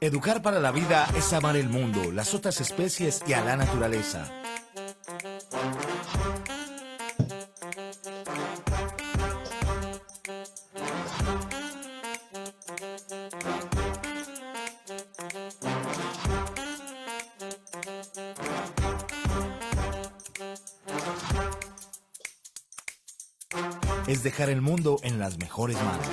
Educar para la vida es amar el mundo, las otras especies y a la naturaleza. Es dejar el mundo en las mejores manos.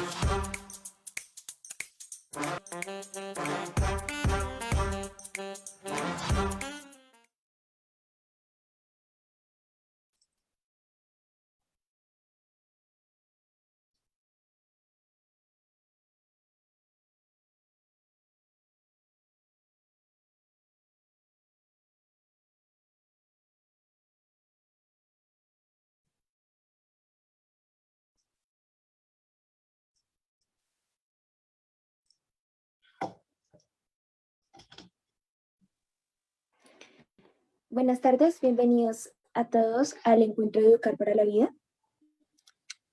Buenas tardes, bienvenidos a todos al encuentro de Educar para la Vida.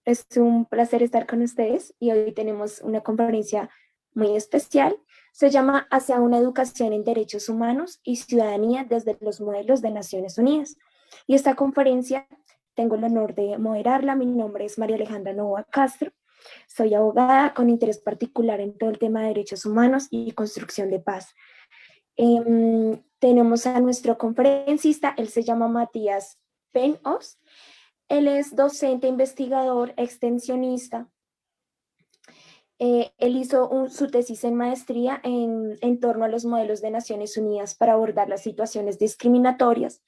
Es un placer estar con ustedes y hoy tenemos una conferencia muy especial. Se llama Hacia una educación en derechos humanos y ciudadanía desde los modelos de Naciones Unidas. Y esta conferencia tengo el honor de moderarla. Mi nombre es María Alejandra Novoa Castro. Soy abogada con interés particular en todo el tema de derechos humanos y construcción de paz. Tenemos a nuestro conferencista, él se llama Matías Penhoz. Él es docente, investigador, extensionista. Él hizo su tesis en maestría en torno a los modelos de Naciones Unidas para abordar las situaciones discriminatorias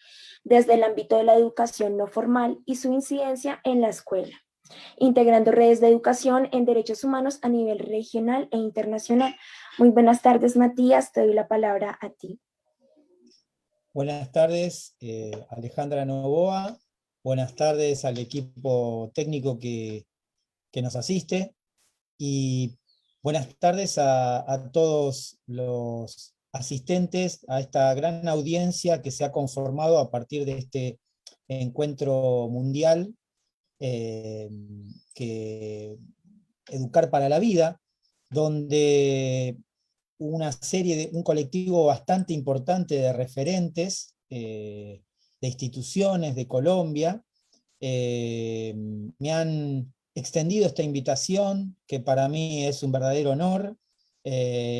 desde el ámbito de la educación no formal y su incidencia en la escuela, integrando redes de educación en derechos humanos a nivel regional e internacional. Muy buenas tardes, Matías, te doy la palabra a ti. Buenas tardes, Alejandra Novoa. Buenas tardes al equipo técnico que nos asiste. Y buenas tardes a todos los asistentes a esta gran audiencia que se ha conformado a partir de este encuentro mundial, que Educar para la Vida, donde un colectivo bastante importante de referentes, de instituciones de Colombia, me han extendido esta invitación, que para mí es un verdadero honor,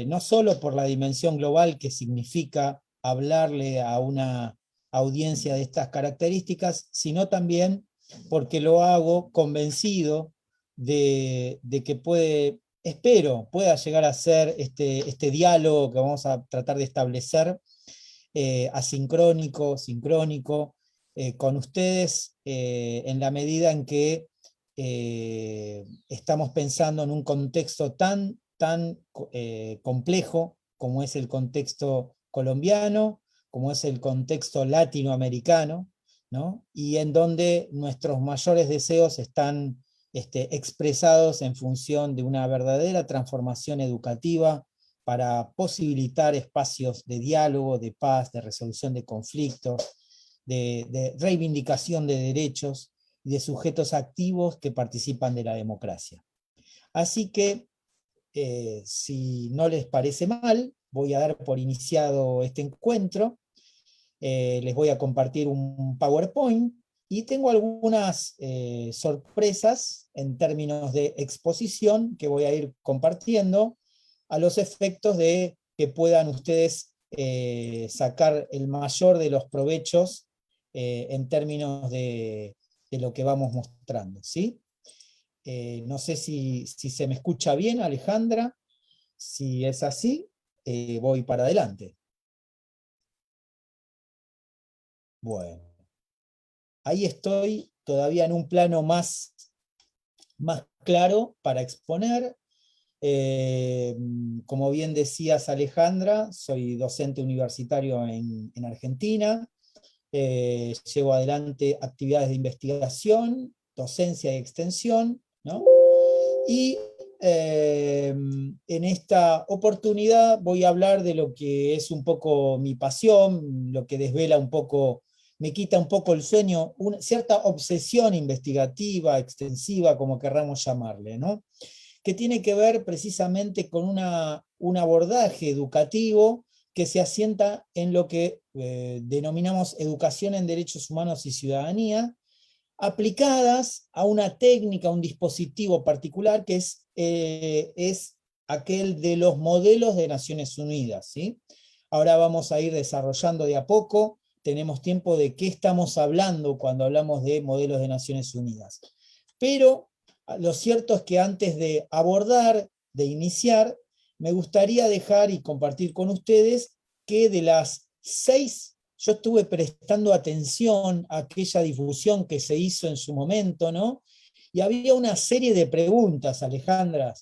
no solo por la dimensión global que significa hablarle a una audiencia de estas características, sino también porque lo hago convencido de que espero pueda llegar a ser este diálogo que vamos a tratar de establecer, asincrónico, sincrónico, con ustedes, en la medida en que estamos pensando en un contexto tan complejo como es el contexto colombiano, como es el contexto latinoamericano, ¿no? Y en donde nuestros mayores deseos están expresados en función de una verdadera transformación educativa para posibilitar espacios de diálogo, de paz, de resolución de conflictos, de reivindicación de derechos y de sujetos activos que participan de la democracia. Así que, si no les parece mal, voy a dar por iniciado este encuentro. Les voy a compartir un PowerPoint y tengo algunas sorpresas en términos de exposición que voy a ir compartiendo a los efectos de que puedan ustedes sacar el mayor de los provechos en términos de lo que vamos mostrando, ¿sí? No sé si se me escucha bien, Alejandra. Si es así, voy para adelante. Bueno, ahí estoy todavía en un plano más claro para exponer. Como bien decías, Alejandra, soy docente universitario en Argentina. Llevo adelante actividades de investigación, docencia y extensión, ¿no? Y en esta oportunidad voy a hablar de lo que es un poco mi pasión, lo que desvela un poco me quita un poco el sueño, una cierta obsesión investigativa, extensiva, como querramos llamarle, ¿no? Que tiene que ver precisamente con un abordaje educativo que se asienta en lo que denominamos educación en derechos humanos y ciudadanía, aplicadas a una técnica, a un dispositivo particular que es aquel de los modelos de Naciones Unidas, ¿sí? Ahora vamos a ir desarrollando de a poco, tenemos tiempo de qué estamos hablando cuando hablamos de modelos de Naciones Unidas. Pero lo cierto es que antes de abordar, de iniciar, me gustaría dejar y compartir con ustedes que de las 6, yo estuve prestando atención a aquella difusión que se hizo en su momento, ¿no? Y había una serie de preguntas, Alejandra,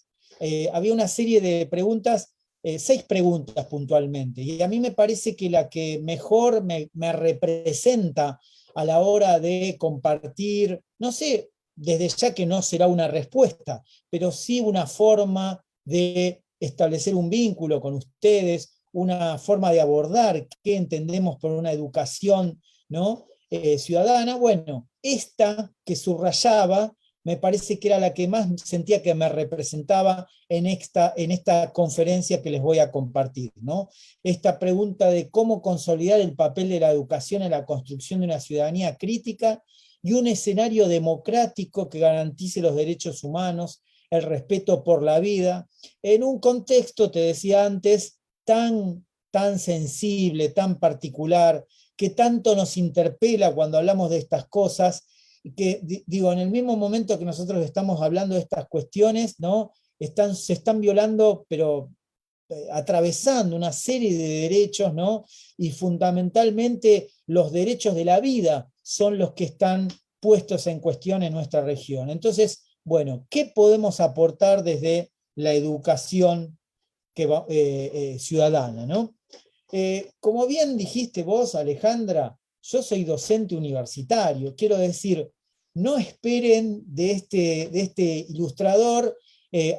había una serie de preguntas, 6 preguntas puntualmente, y a mí me parece que la que mejor me representa a la hora de compartir, no sé, desde ya que no será una respuesta, pero sí una forma de establecer un vínculo con ustedes, una forma de abordar qué entendemos por una educación, ¿no? Ciudadana. Bueno, esta que subrayaba me parece que era la que más sentía que me representaba en esta conferencia que les voy a compartir, ¿no? Esta pregunta de cómo consolidar el papel de la educación en la construcción de una ciudadanía crítica y un escenario democrático que garantice los derechos humanos, el respeto por la vida, en un contexto, te decía antes, tan sensible, tan particular, que tanto nos interpela cuando hablamos de estas cosas, que digo, en el mismo momento que nosotros estamos hablando de estas cuestiones, ¿no? Se están violando, pero atravesando una serie de derechos, ¿no? Y fundamentalmente los derechos de la vida son los que están puestos en cuestión en nuestra región. Entonces, bueno, ¿qué podemos aportar desde la educación ciudadana, ¿no? Como bien dijiste vos, Alejandra, yo soy docente universitario, quiero decir, no esperen de este ilustrador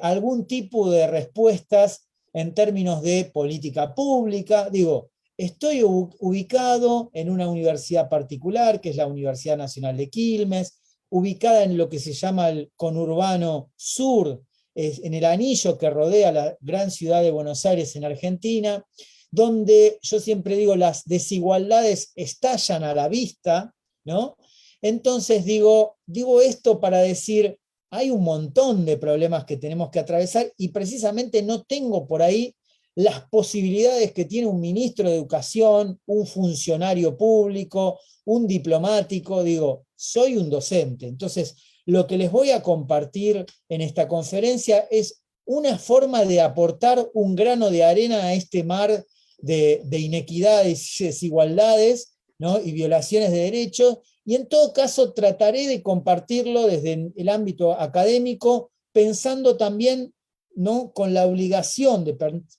algún tipo de respuestas en términos de política pública. Digo, estoy ubicado en una universidad particular, que es la Universidad Nacional de Quilmes, ubicada en lo que se llama el conurbano sur, en el anillo que rodea la gran ciudad de Buenos Aires en Argentina, donde yo siempre digo las desigualdades estallan a la vista, ¿no? Entonces digo esto para decir, hay un montón de problemas que tenemos que atravesar y precisamente no tengo por ahí las posibilidades que tiene un ministro de Educación, un funcionario público, un diplomático, digo, soy un docente. Entonces, lo que les voy a compartir en esta conferencia es una forma de aportar un grano de arena a este mar de inequidades y desigualdades, ¿no? Y violaciones de derechos, y en todo caso trataré de compartirlo desde el ámbito académico, pensando también, ¿no?, con la obligación de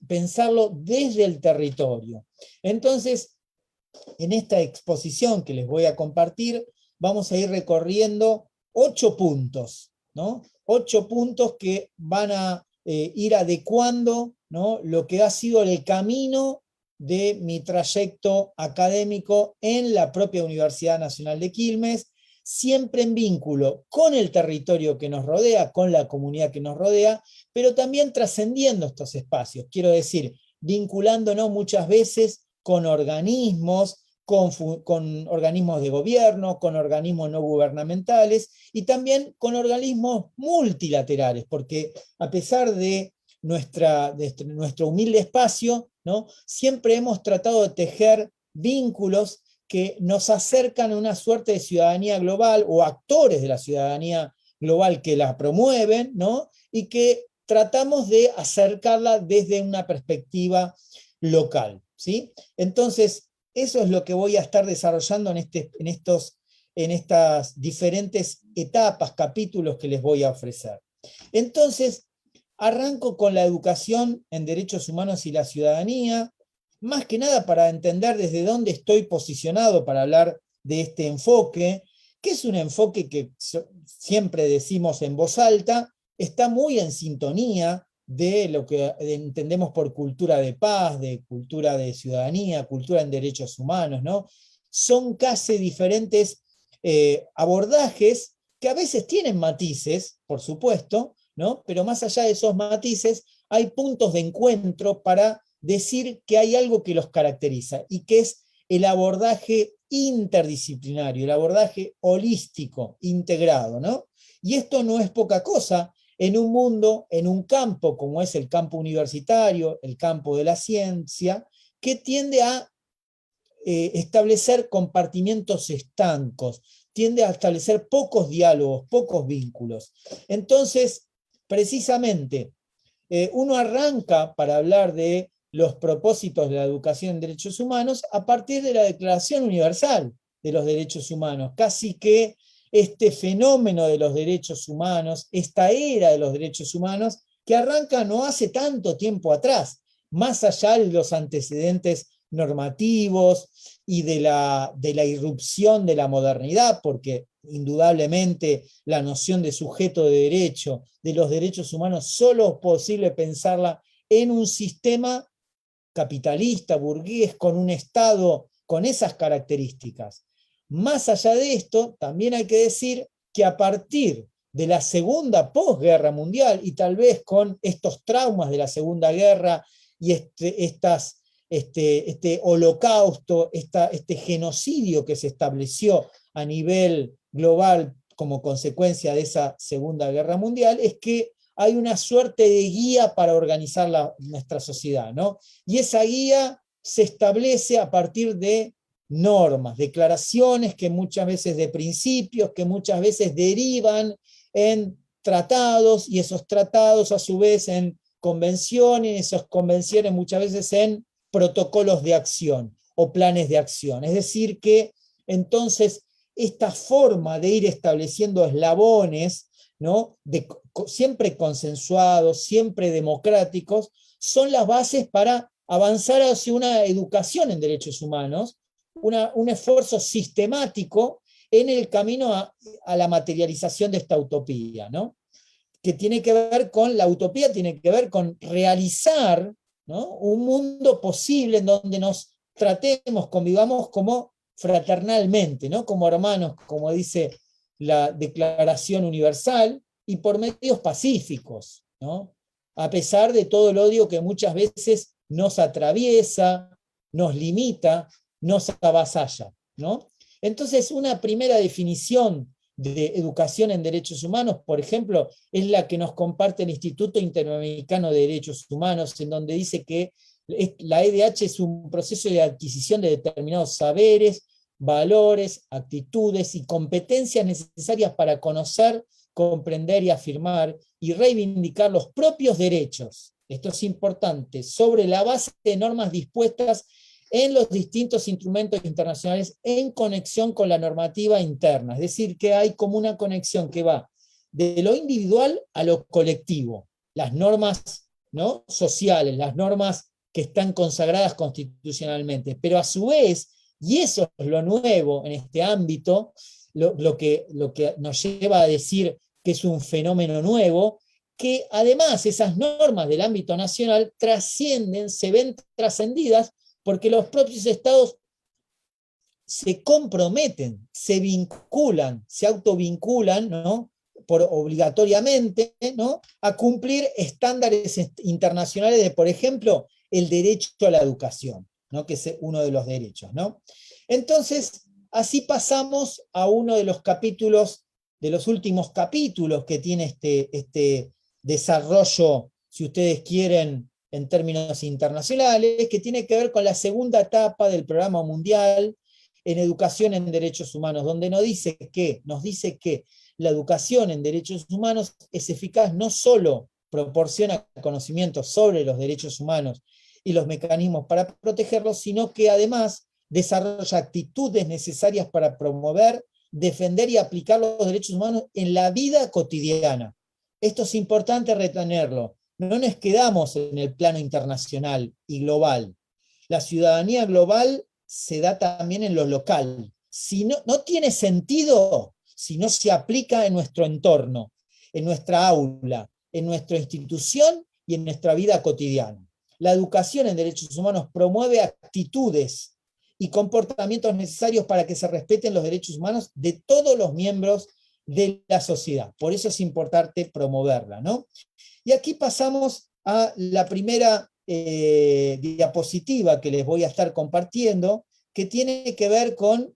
pensarlo desde el territorio. Entonces, en esta exposición que les voy a compartir, vamos a ir recorriendo 8 puntos, ¿no? 8 puntos que van a ir adecuando, ¿no?, lo que ha sido el camino de mi trayecto académico en la propia Universidad Nacional de Quilmes, siempre en vínculo con el territorio que nos rodea, con la comunidad que nos rodea, pero también trascendiendo estos espacios, quiero decir, vinculándonos muchas veces con organismos, con organismos de gobierno, con organismos no gubernamentales y también con organismos multilaterales, porque a pesar de nuestro humilde espacio, ¿no?, siempre hemos tratado de tejer vínculos que nos acercan a una suerte de ciudadanía global o actores de la ciudadanía global que la promueven, ¿no?, y que tratamos de acercarla desde una perspectiva local, ¿sí? Entonces, eso es lo que voy a estar desarrollando en estas diferentes etapas, capítulos que les voy a ofrecer. Entonces, arranco con la educación en derechos humanos y la ciudadanía, más que nada para entender desde dónde estoy posicionado para hablar de este enfoque, que es un enfoque que siempre decimos en voz alta, está muy en sintonía de lo que entendemos por cultura de paz, de cultura de ciudadanía, cultura en derechos humanos, ¿no? son casi diferentes abordajes que a veces tienen matices, por supuesto, ¿no? Pero más allá de esos matices, hay puntos de encuentro para decir que hay algo que los caracteriza, y que es el abordaje interdisciplinario, el abordaje holístico, integrado, ¿no? Y esto no es poca cosa en un mundo, en un campo como es el campo universitario, el campo de la ciencia, que tiende a establecer compartimientos estancos, tiende a establecer pocos diálogos, pocos vínculos. Entonces, precisamente, uno arranca para hablar de los propósitos de la educación en derechos humanos a partir de la Declaración Universal de los Derechos Humanos. Casi que este fenómeno de los derechos humanos, esta era de los derechos humanos, que arranca no hace tanto tiempo atrás, más allá de los antecedentes normativos y de la irrupción de la modernidad, porque indudablemente la noción de sujeto de derecho, de los derechos humanos, solo es posible pensarla en un sistema capitalista, burgués, con un Estado con esas características. Más allá de esto, también hay que decir que a partir de la segunda posguerra mundial, y tal vez con estos traumas de la Segunda Guerra y este holocausto, este genocidio que se estableció a nivel global como consecuencia de esa Segunda Guerra Mundial, es que hay una suerte de guía para organizar nuestra sociedad, ¿no? Y esa guía se establece a partir de normas, declaraciones que muchas veces de principios, que muchas veces derivan en tratados, y esos tratados a su vez en convenciones, y esas convenciones muchas veces en protocolos de acción o planes de acción. Es decir que entonces esta forma de ir estableciendo eslabones, ¿no? Siempre consensuados, siempre democráticos, son las bases para avanzar hacia una educación en derechos humanos, un esfuerzo sistemático en el camino a la materialización de esta utopía, ¿no? Que tiene que ver con, la utopía tiene que ver con realizar, ¿no? Un mundo posible en donde nos tratemos, convivamos como fraternalmente, ¿no? Como hermanos, como dice la Declaración Universal, y por medios pacíficos, ¿no? A pesar de todo el odio que muchas veces nos atraviesa, nos limita, nos avasalla, ¿no? Entonces, una primera definición de educación en derechos humanos, por ejemplo, es la que nos comparte el Instituto Interamericano de Derechos Humanos, en donde dice que la EDH es un proceso de adquisición de determinados saberes, valores, actitudes y competencias necesarias para conocer, comprender y afirmar y reivindicar los propios derechos, esto es importante, sobre la base de normas dispuestas en los distintos instrumentos internacionales en conexión con la normativa interna. Es decir, que hay como una conexión que va de lo individual a lo colectivo. Las normas, ¿no?, sociales, las normas que están consagradas constitucionalmente, pero a su vez, y eso es lo nuevo en este ámbito, lo que nos lleva a decir que es un fenómeno nuevo, que además esas normas del ámbito nacional trascienden, se ven trascendidas, porque los propios estados se comprometen, se vinculan, se autovinculan, ¿no?, obligatoriamente, ¿no?, a cumplir estándares internacionales de, por ejemplo, el derecho a la educación, ¿no?, que es uno de los derechos, ¿no? Entonces, así pasamos a uno de los capítulos, de los últimos capítulos que tiene este desarrollo, si ustedes quieren, en términos internacionales, que tiene que ver con la segunda etapa del Programa Mundial en Educación en Derechos Humanos, donde nos dice que la educación en derechos humanos es eficaz, no solo proporciona conocimientos sobre los derechos humanos y los mecanismos para protegerlos, sino que además desarrolla actitudes necesarias para promover, defender y aplicar los derechos humanos en la vida cotidiana. Esto es importante retenerlo. No nos quedamos en el plano internacional y global. La ciudadanía global se da también en lo local. Si no tiene sentido si no se aplica en nuestro entorno, en nuestra aula, en nuestra institución y en nuestra vida cotidiana. La educación en derechos humanos promueve actitudes y comportamientos necesarios para que se respeten los derechos humanos de todos los miembros de la sociedad. Por eso es importante promoverla, ¿no? Y aquí pasamos a la primera diapositiva que les voy a estar compartiendo, que tiene que ver con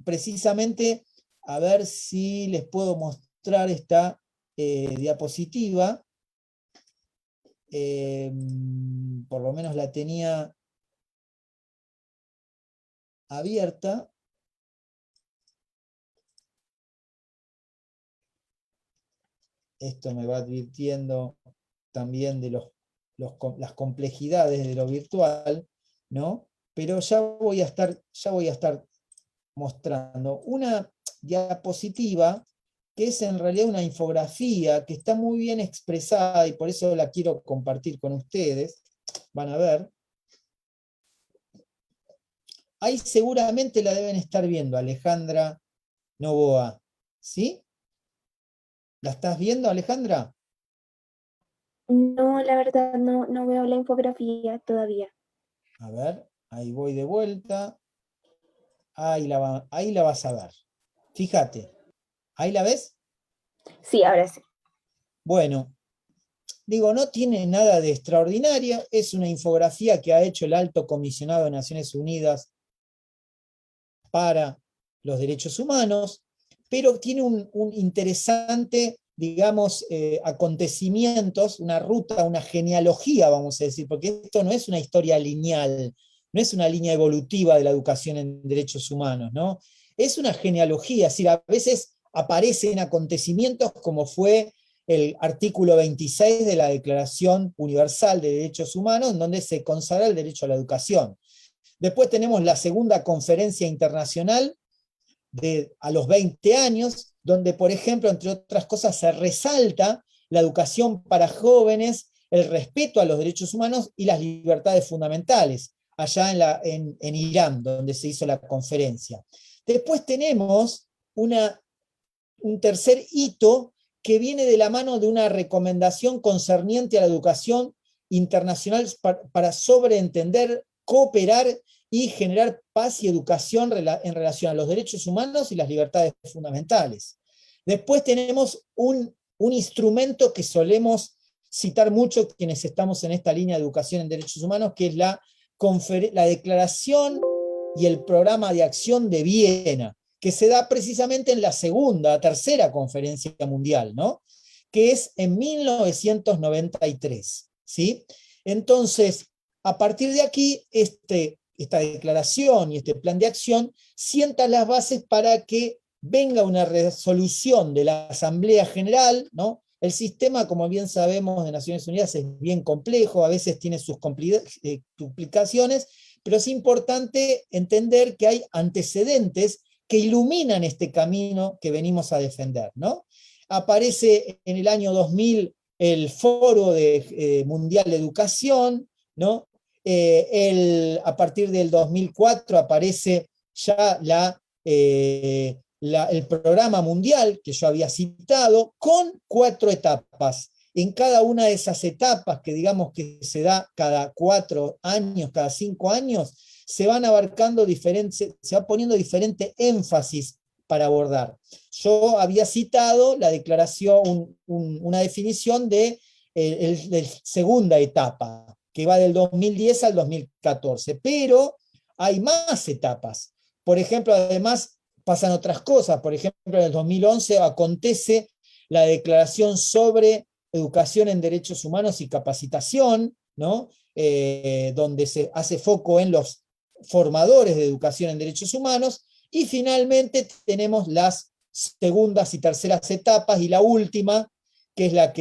precisamente, a ver si les puedo mostrar esta diapositiva. Por lo menos la tenía abierta. Esto me va advirtiendo también de las complejidades de lo virtual, ¿no? Pero ya voy a estar mostrando una diapositiva que es en realidad una infografía que está muy bien expresada y por eso la quiero compartir con ustedes. Van a ver. Ahí seguramente la deben estar viendo, Alejandra Novoa. ¿Sí? ¿La estás viendo, Alejandra? No, la verdad no veo la infografía todavía. A ver, ahí voy de vuelta. Ahí la vas a ver. Fíjate. ¿Ahí la ves? Sí, ahora sí. Bueno, digo, no tiene nada de extraordinaria. Es una infografía que ha hecho el Alto Comisionado de Naciones Unidas para los Derechos Humanos, pero tiene un interesante, digamos, acontecimientos, una ruta, una genealogía, vamos a decir, porque esto no es una historia lineal, no es una línea evolutiva de la educación en derechos humanos, ¿no? Es una genealogía, es decir, a veces aparecen acontecimientos como fue el artículo 26 de la Declaración Universal de Derechos Humanos, en donde se consagra el derecho a la educación. Después tenemos la segunda conferencia internacional a los 20 años, donde, por ejemplo, entre otras cosas, se resalta la educación para jóvenes, el respeto a los derechos humanos y las libertades fundamentales, allá en Irán, donde se hizo la conferencia. Después tenemos un tercer hito que viene de la mano de una recomendación concerniente a la educación internacional para sobreentender, cooperar y generar paz y educación en relación a los derechos humanos y las libertades fundamentales. Después tenemos un instrumento que solemos citar mucho quienes estamos en esta línea de educación en derechos humanos, que es la Declaración y el Programa de Acción de Viena, que se da precisamente en la tercera conferencia mundial, ¿no? Que es en 1993, ¿sí? Entonces, a partir de aquí, esta declaración y este plan de acción sienta las bases para que venga una resolución de la Asamblea General, ¿no? El sistema, como bien sabemos, de Naciones Unidas es bien complejo, a veces tiene sus duplicaciones, pero es importante entender que hay antecedentes que iluminan este camino que venimos a defender, ¿no? Aparece en el año 2000 el Foro Mundial de Educación, ¿no? A partir del 2004 aparece ya el programa mundial que yo había citado, con 4 etapas. En cada una de esas etapas, que digamos que se da cada 4 años, cada 5 años, se van abarcando se va poniendo diferente énfasis para abordar. Yo había citado la declaración, una definición de segunda etapa, que va del 2010 al 2014, pero hay más etapas. Por ejemplo, además pasan otras cosas. Por ejemplo, en el 2011 acontece la Declaración sobre Educación en Derechos Humanos y Capacitación, ¿no? Donde se hace foco en los formadores de educación en derechos humanos, y finalmente tenemos las segundas y terceras etapas, y la última, que es la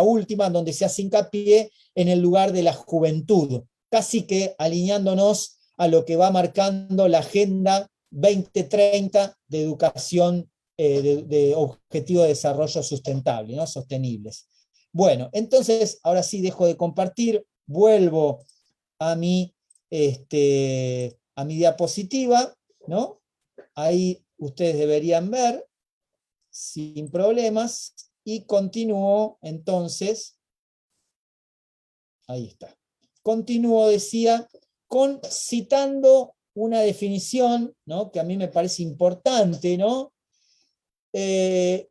última, donde se hace hincapié en el lugar de la juventud, casi que alineándonos a lo que va marcando la Agenda 2030 de educación de Objetivo de Desarrollo Sustentable, ¿no? Sostenibles. Bueno, entonces, ahora sí dejo de compartir, vuelvo a mi diapositiva, ¿no? Ahí ustedes deberían ver, sin problemas, y continúo entonces, ahí está. Continúo, decía, citando una definición, ¿no?, que a mí me parece importante, ¿no?, que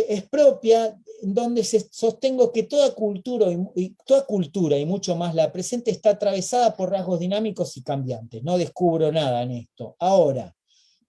es propia, donde sostengo que toda cultura y mucho más la presente está atravesada por rasgos dinámicos y cambiantes. No descubro nada en esto. Ahora,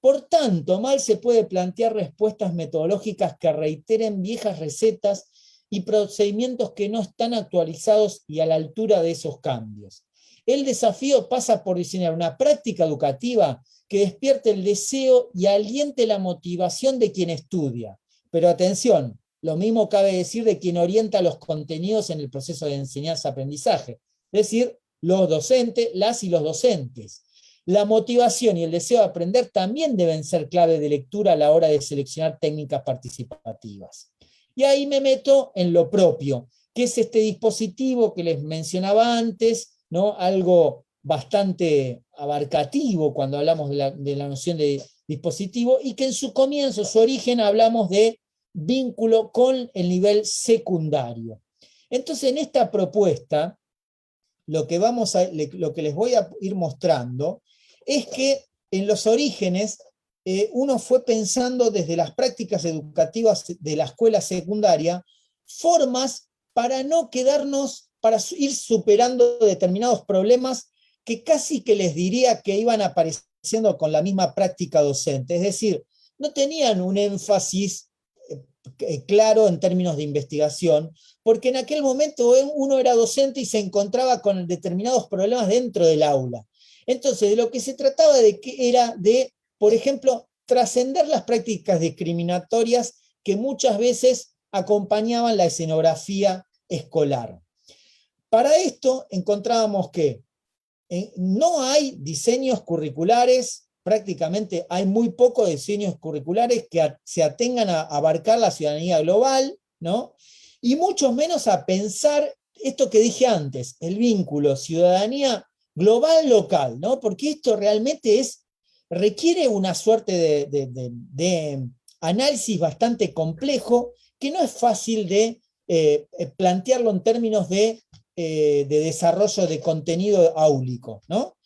por tanto, mal se puede plantear respuestas metodológicas que reiteren viejas recetas y procedimientos que no están actualizados y a la altura de esos cambios. El desafío pasa por diseñar una práctica educativa que despierte el deseo y aliente la motivación de quien estudia. Pero atención, lo mismo cabe decir de quien orienta los contenidos en el proceso de enseñanza-aprendizaje, es decir, los docentes, las y los docentes. La motivación y el deseo de aprender también deben ser clave de lectura a la hora de seleccionar técnicas participativas. Y ahí me meto en lo propio, que es este dispositivo que les mencionaba antes, ¿no?, algo bastante abarcativo cuando hablamos de la noción de dispositivo, y que en su comienzo, su origen, hablamos de vínculo con el nivel secundario. Entonces, en esta propuesta, lo que les voy a ir mostrando es que en los orígenes uno fue pensando desde las prácticas educativas de la escuela secundaria formas para no quedarnos, para ir superando determinados problemas que casi que les diría que iban apareciendo con la misma práctica docente. Es decir, no tenían un énfasis claro en términos de investigación, porque en aquel momento uno era docente y se encontraba con determinados problemas dentro del aula. Entonces, de lo que se trataba era de, por ejemplo, trascender las prácticas discriminatorias que muchas veces acompañaban la escenografía escolar. Para esto encontrábamos que no hay diseños curriculares, prácticamente hay muy pocos diseños curriculares que se atengan a abarcar la ciudadanía global, ¿no?, y mucho menos a pensar esto que dije antes, el vínculo ciudadanía global-local, ¿no?, porque esto realmente requiere una suerte de análisis bastante complejo, que no es fácil de plantearlo en términos de desarrollo de contenido áulico, ¿no?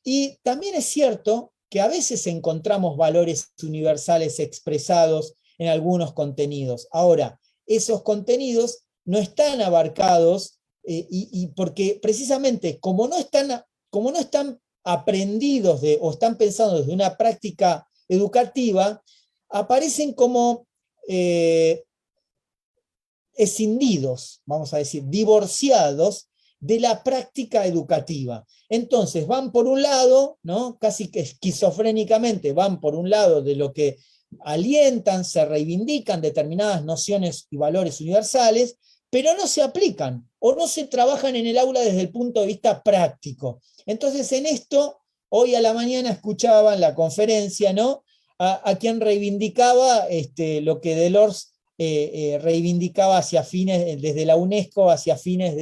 Y también es cierto que a veces encontramos valores universales expresados en algunos contenidos. Ahora, esos contenidos no están abarcados y porque precisamente como no están aprendidos o están pensados desde una práctica educativa, aparecen como escindidos, vamos a decir, divorciados de la práctica educativa. Entonces van por un lado, ¿no?, casi que esquizofrénicamente van por un lado de lo que alientan, se reivindican determinadas nociones y valores universales, pero no se aplican o no se trabajan en el aula desde el punto de vista práctico. Entonces en esto, hoy a la mañana escuchaba en la conferencia, ¿no?, a quien reivindicaba lo que Delors reivindicaba desde la UNESCO hacia fines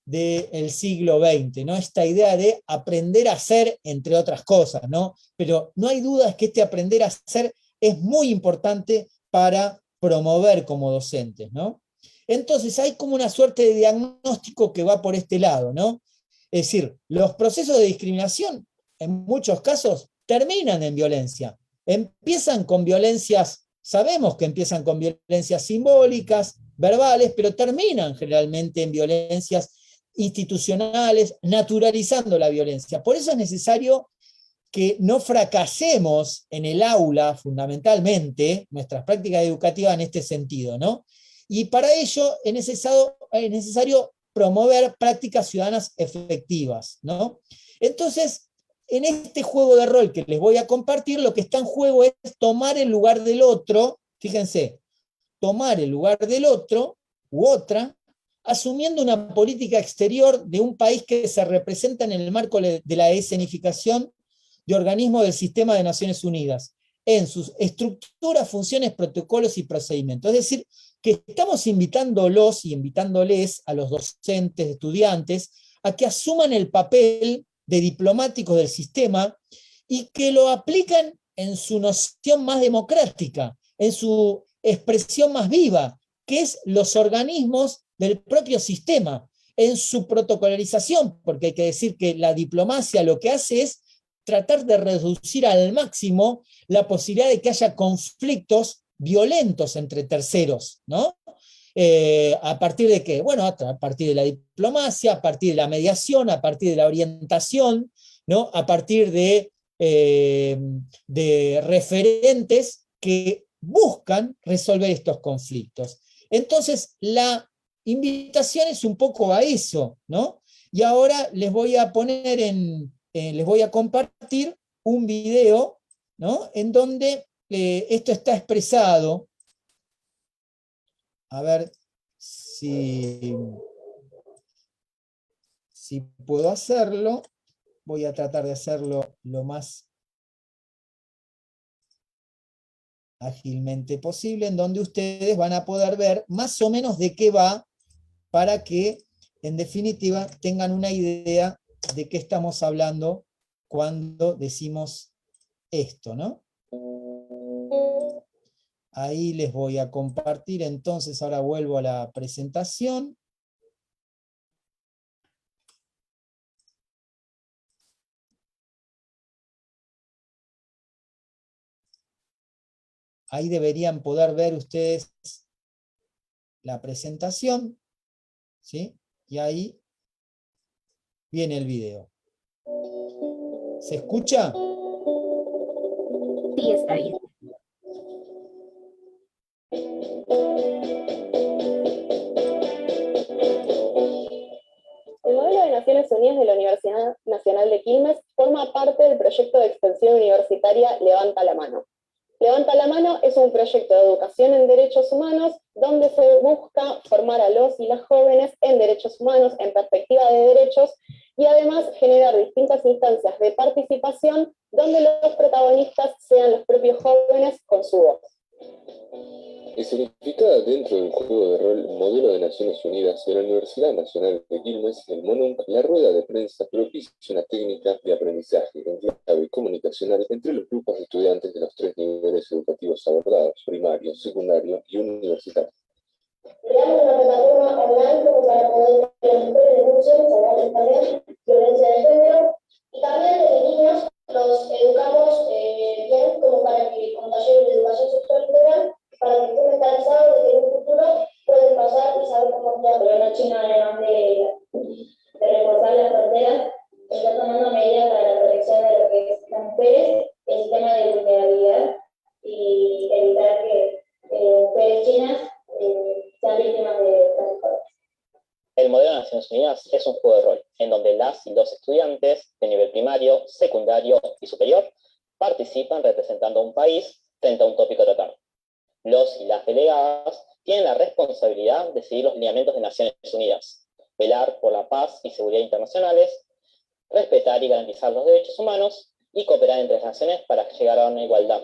del siglo XX, ¿no?, esta idea de aprender a ser, entre otras cosas, ¿no?, pero no hay dudas que este aprender a ser es muy importante para promover como docentes, ¿no? Entonces hay como una suerte de diagnóstico que va por este lado, ¿no? Es decir, los procesos de discriminación en muchos casos terminan en violencia. Empiezan con violencias, sabemos que empiezan con violencias simbólicas, verbales, pero terminan generalmente en violencias institucionales, naturalizando la violencia. Por eso es necesario que no fracasemos en el aula, fundamentalmente, nuestras prácticas educativas en este sentido, ¿no? Y para ello es necesario promover prácticas ciudadanas efectivas, ¿no? Entonces, en este juego de rol que les voy a compartir, lo que está en juego es tomar el lugar del otro, fíjense, tomar el lugar del otro u otra, asumiendo una política exterior de un país que se representa en el marco de la escenificación de organismos del sistema de Naciones Unidas, en sus estructuras, funciones, protocolos y procedimientos. Es decir, que estamos invitándolos y invitándoles a los docentes, estudiantes, a que asuman el papel de diplomáticos del sistema y que lo aplican en su noción más democrática, en su expresión más viva, que es los organismos del propio sistema. en su protocolarización, porque hay que decir que la diplomacia lo que hace es tratar de reducir al máximo la posibilidad de que haya conflictos violentos entre terceros, ¿no? ¿A partir de qué? Bueno, a partir de la diplomacia, a partir de la mediación, a partir de la orientación, ¿no? A partir de referentes que buscan resolver estos conflictos. Entonces, la invitación es un poco a eso, ¿no? Y ahora les voy a poner les voy a compartir un video, ¿no? En donde esto está expresado. A ver si puedo hacerlo. Voy a tratar de hacerlo lo más ágilmente posible, en donde ustedes van a poder ver más o menos de qué va, para que, en definitiva, tengan una idea de qué estamos hablando cuando decimos esto, ¿no? Ahí les voy a compartir, entonces ahora vuelvo a la presentación. Ahí deberían poder ver ustedes la presentación, ¿sí? Y ahí viene el video. ¿Se escucha? Sí, está bien. El modelo de Naciones Unidas de la Universidad Nacional de Quilmes forma parte del proyecto de extensión universitaria Levanta la Mano. Levanta la Mano es un proyecto de educación en derechos humanos donde se busca formar a los y las jóvenes en derechos humanos, en perspectiva de derechos, y además generar distintas instancias de participación donde los protagonistas sean los propios jóvenes con su voz. Escenificada dentro del juego de rol Modelo de Naciones Unidas de la Universidad Nacional de Quilmes, el MONUNC, la rueda de prensa propicia una técnica de aprendizaje en clave comunicacional entre los grupos de estudiantes de los 3 niveles educativos abordados: primario, secundario y universitario. Creamos una plataforma online como para poder que las mujeres denuncien, saber también violencia de género, y también de niños los educamos bien como para que con talleres de educación sexual integral, para que estén mentalizados de que en un futuro pueden pasar y saber cómo actuar. El gobierno chino, además de reforzar las fronteras, está tomando medidas para la protección de lo que es las mujeres, el sistema de vulnerabilidad, y evitar que mujeres chinas sean víctimas de tráfico. El modelo de Naciones Unidas es un juego de rol, en donde las y los estudiantes de nivel primario, secundario y superior participan representando a un país frente a un tópico a tratar. Los y las delegadas tienen la responsabilidad de seguir los lineamientos de Naciones Unidas, velar por la paz y seguridad internacionales, respetar y garantizar los derechos humanos y cooperar entre las naciones para llegar a una igualdad.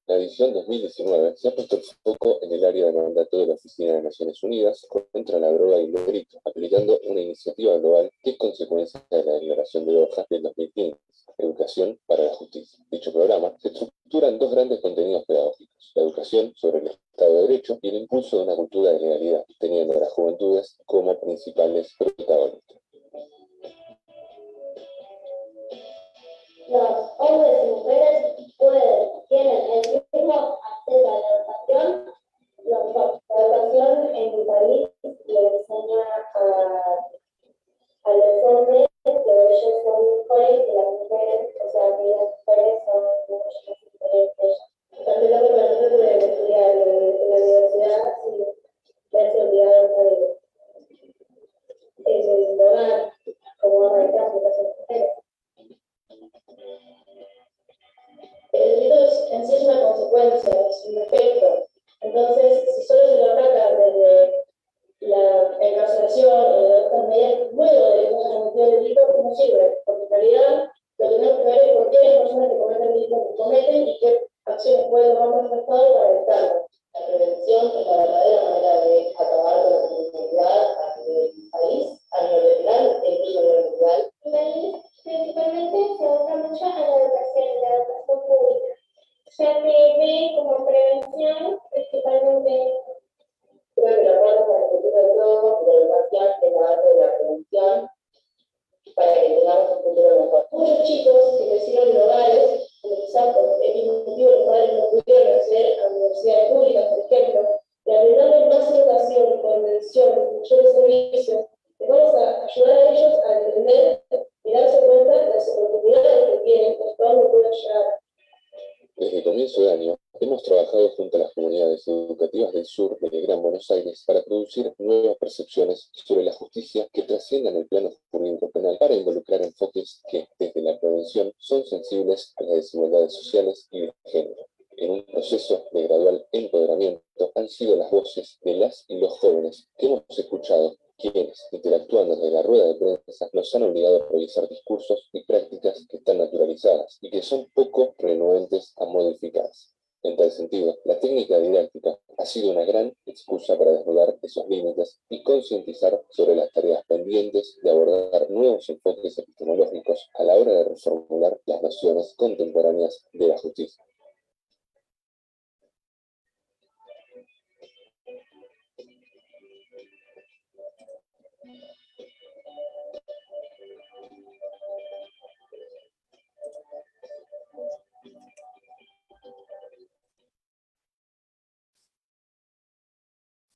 La edición 2019 se ha puesto el foco en el área de mandato de la Oficina de Naciones Unidas contra la droga y el delito, aplicando una iniciativa global que es consecuencia de la Declaración de Doha del 2015, Educación para la Justicia. Dicho programa se estructura en 2 grandes contenidos pedagógicos: la educación sobre el Estado de Derecho y el impulso de una cultura de legalidad, teniendo a las juventudes como principales protagonistas. Los hombres y mujeres tienen el mismo acceso a la educación. La educación en mi país le enseña a los hombres que ellos son mejores que las mujeres, o sea, que las mujeres son mucho más superiores que ellas. Tanto lo que nosotros podemos estudiar en la universidad y verse obligados a el hogar como reemplazo de las mujeres. El delito en sí es una consecuencia, es un efecto. Entonces, si solo se lo ataca desde la encarcelación o de otras medidas, luego de que se cometió el delito, no sirve. Porque en realidad lo que tenemos que ver es por qué las personas que cometen el delito cometen y qué acciones puede tomar nuestro Estado para evitarlo. La prevención es la verdadera manera de acabar con la criminalidad a nivel país, a nivel federal e incluso a nivel mundial. Principalmente se usa mucho en la educación pública. Se ve como prevención, principalmente. Creo que la parte para el futuro de todo, de la educación, sur del Gran Buenos Aires para producir nuevas percepciones sobre la justicia que trasciendan el plano jurídico-penal para involucrar enfoques que, desde la prevención, son sensibles a las desigualdades sociales y de género. En un proceso de gradual empoderamiento han sido las voces de las y los jóvenes que hemos escuchado, quienes, interactuando desde la rueda de prensa, nos han obligado a realizar discursos y prácticas que están naturalizadas y que son poco renuentes a modificarse. En tal sentido, la técnica didáctica ha sido una gran excusa para desnudar esos límites y concientizar sobre las tareas pendientes de abordar nuevos enfoques epistemológicos a la hora de reformular las nociones contemporáneas de la justicia.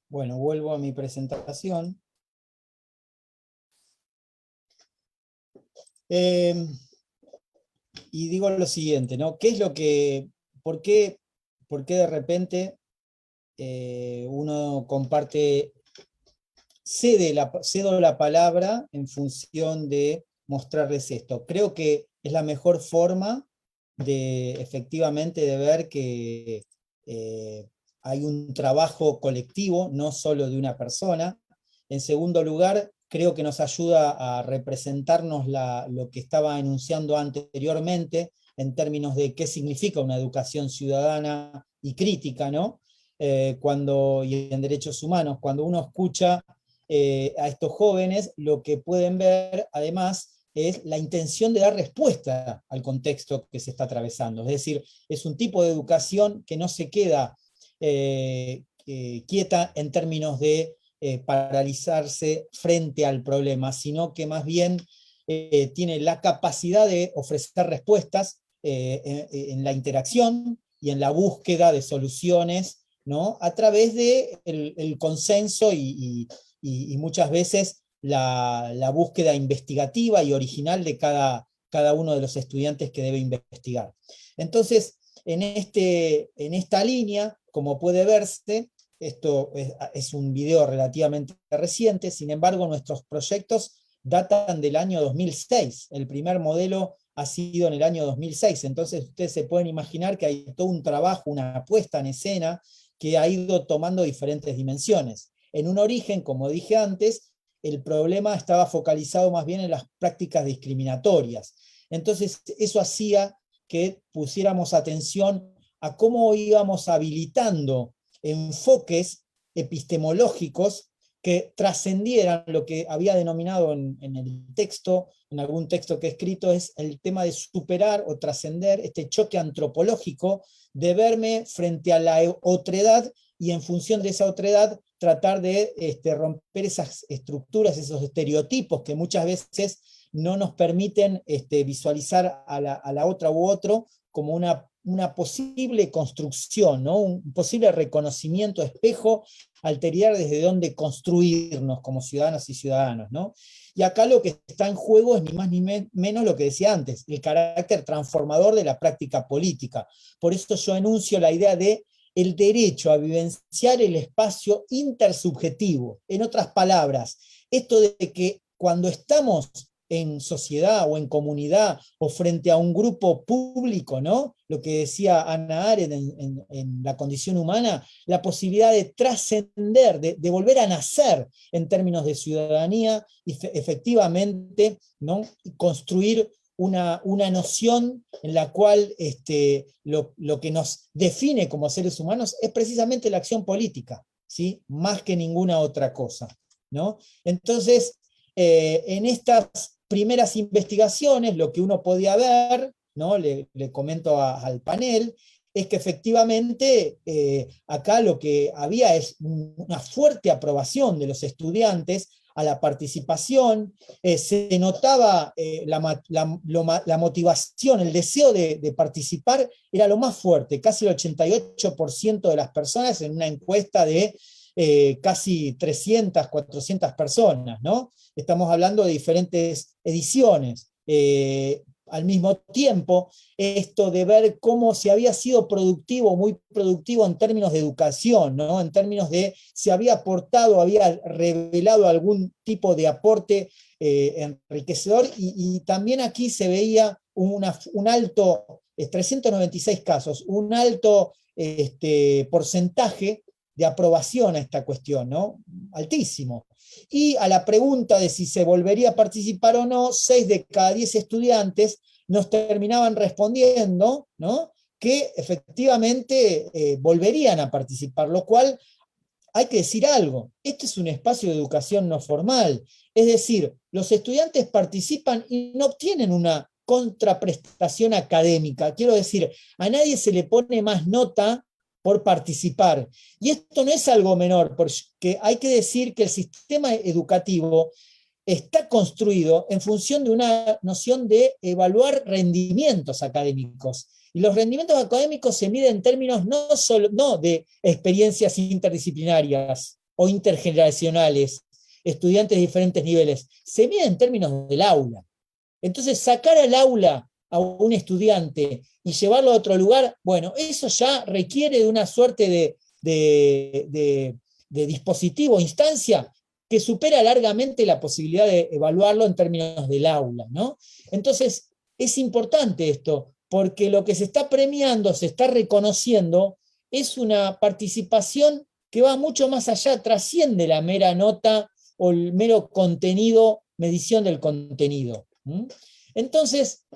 Bueno, vuelvo a mi presentación. Y digo lo siguiente, ¿no? ¿Qué es lo que, por qué de repente uno comparte, cedo la palabra en función de mostrarles esto? Creo que es la mejor forma de efectivamente de ver que hay un trabajo colectivo, no solo de una persona. En segundo lugar, creo que nos ayuda a representarnos lo que estaba enunciando anteriormente, en términos de qué significa una educación ciudadana y crítica, ¿no? Y en derechos humanos, cuando uno escucha a estos jóvenes, lo que pueden ver, además, es la intención de dar respuesta al contexto que se está atravesando. Es decir, es un tipo de educación que no se queda quieta en términos de paralizarse frente al problema, sino que más bien tiene la capacidad de ofrecer respuestas en la interacción y en la búsqueda de soluciones, ¿no? A través del consenso y muchas veces la búsqueda investigativa y original de cada uno de los estudiantes que debe investigar. Entonces, en esta línea, como puede verse, esto es un video relativamente reciente, sin embargo nuestros proyectos datan del año 2006, el primer modelo ha sido en el año 2006, entonces ustedes se pueden imaginar que hay todo un trabajo, una puesta en escena que ha ido tomando diferentes dimensiones. En un origen, como dije antes, el problema estaba focalizado más bien en las prácticas discriminatorias. Entonces eso hacía que pusiéramos atención a cómo íbamos habilitando enfoques epistemológicos que trascendieran lo que había denominado en el texto, en algún texto que he escrito, es el tema de superar o trascender este choque antropológico de verme frente a la otredad y en función de esa otredad tratar de romper esas estructuras, esos estereotipos que muchas veces no nos permiten visualizar a la otra u otro como una posible construcción, ¿no? Un posible reconocimiento espejo, alterar desde dónde construirnos como ciudadanas y ciudadanos, ¿no? Y acá lo que está en juego es ni más ni menos lo que decía antes, el carácter transformador de la práctica política. Por eso yo enuncio la idea de el derecho a vivenciar el espacio intersubjetivo. En otras palabras, esto de que cuando estamos en sociedad o en comunidad o frente a un grupo público, ¿no? Lo que decía Hannah Arendt en La condición humana, la posibilidad de trascender, de volver a nacer en términos de ciudadanía y efectivamente, ¿no? Construir una noción en la cual lo que nos define como seres humanos es precisamente la acción política, ¿sí? Más que ninguna otra cosa, ¿no? Entonces, en estas primeras investigaciones, lo que uno podía ver, ¿no? Le comento al panel, es que efectivamente acá lo que había es una fuerte aprobación de los estudiantes a la participación, se notaba la motivación, el deseo de participar era lo más fuerte, casi el 88% de las personas en una encuesta de casi 300, 400 personas, ¿no? Estamos hablando de diferentes ediciones. al mismo tiempo, esto de ver cómo si había sido productivo, muy productivo en términos de educación, ¿no? En términos de si había aportado, había revelado algún tipo de aporte enriquecedor, y también aquí se veía un alto, 396 casos, un alto porcentaje de aprobación a esta cuestión, ¿no? Altísimo. Y a la pregunta de si se volvería a participar o no, 6 de cada 10 estudiantes nos terminaban respondiendo, ¿no?, que efectivamente volverían a participar, lo cual hay que decir algo, este es un espacio de educación no formal, es decir, los estudiantes participan y no obtienen una contraprestación académica, quiero decir, a nadie se le pone más nota por participar. Y esto no es algo menor, porque hay que decir que el sistema educativo está construido en función de una noción de evaluar rendimientos académicos. Y los rendimientos académicos se miden en términos no de experiencias interdisciplinarias o intergeneracionales, estudiantes de diferentes niveles, se miden en términos del aula. Entonces, sacar al aula a un estudiante y llevarlo a otro lugar, bueno, eso ya requiere de una suerte de dispositivo, instancia, que supera largamente la posibilidad de evaluarlo en términos del aula, ¿no? Entonces, es importante esto, porque lo que se está premiando, se está reconociendo, es una participación que va mucho más allá, trasciende la mera nota o el mero contenido, medición del contenido. Entonces,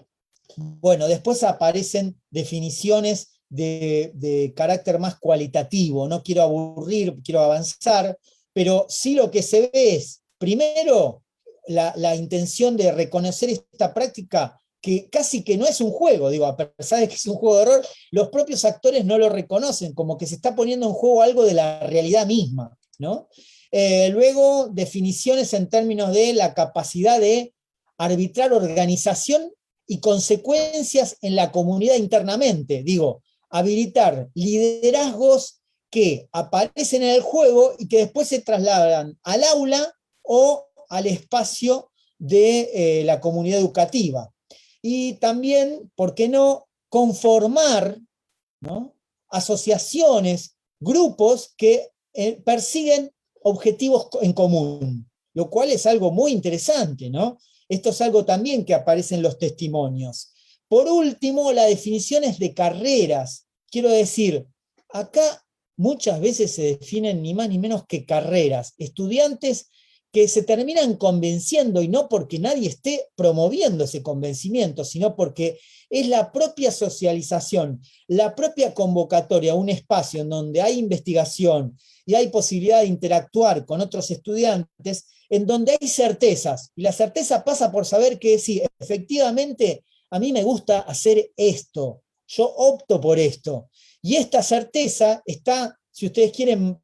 bueno, después aparecen definiciones de carácter más cualitativo, no quiero aburrir, quiero avanzar, pero sí lo que se ve es, primero, la intención de reconocer esta práctica que casi que no es un juego, digo, a pesar de que es un juego de rol, los propios actores no lo reconocen, como que se está poniendo en juego algo de la realidad misma, ¿no? Luego, definiciones en términos de la capacidad de arbitrar organización y consecuencias en la comunidad internamente, digo, habilitar liderazgos que aparecen en el juego y que después se trasladan al aula o al espacio de la comunidad educativa. Y también, ¿por qué no?, conformar, ¿no?, asociaciones, grupos que persiguen objetivos en común, lo cual es algo muy interesante, ¿no? Esto es algo también que aparece en los testimonios. Por último, las definiciones de carreras. Quiero decir, acá muchas veces se definen ni más ni menos que carreras, estudiantes que se terminan convenciendo, y no porque nadie esté promoviendo ese convencimiento, sino porque es la propia socialización, la propia convocatoria a un espacio en donde hay investigación y hay posibilidad de interactuar con otros estudiantes, en donde hay certezas, y la certeza pasa por saber que sí, efectivamente, a mí me gusta hacer esto, yo opto por esto, y esta certeza está, si ustedes quieren,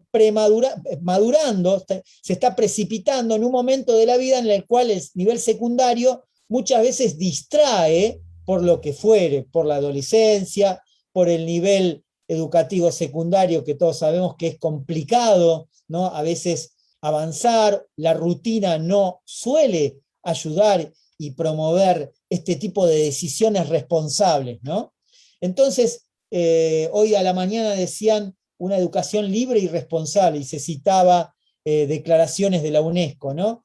madurando, se está precipitando en un momento de la vida en el cual el nivel secundario muchas veces distrae por lo que fuere, por la adolescencia, por el nivel educativo secundario, que todos sabemos que es complicado, ¿no?, a veces avanzar, la rutina no suele ayudar y promover este tipo de decisiones responsables, ¿no? Entonces, hoy a la mañana decían una educación libre y responsable, y se citaba declaraciones de la UNESCO, ¿no?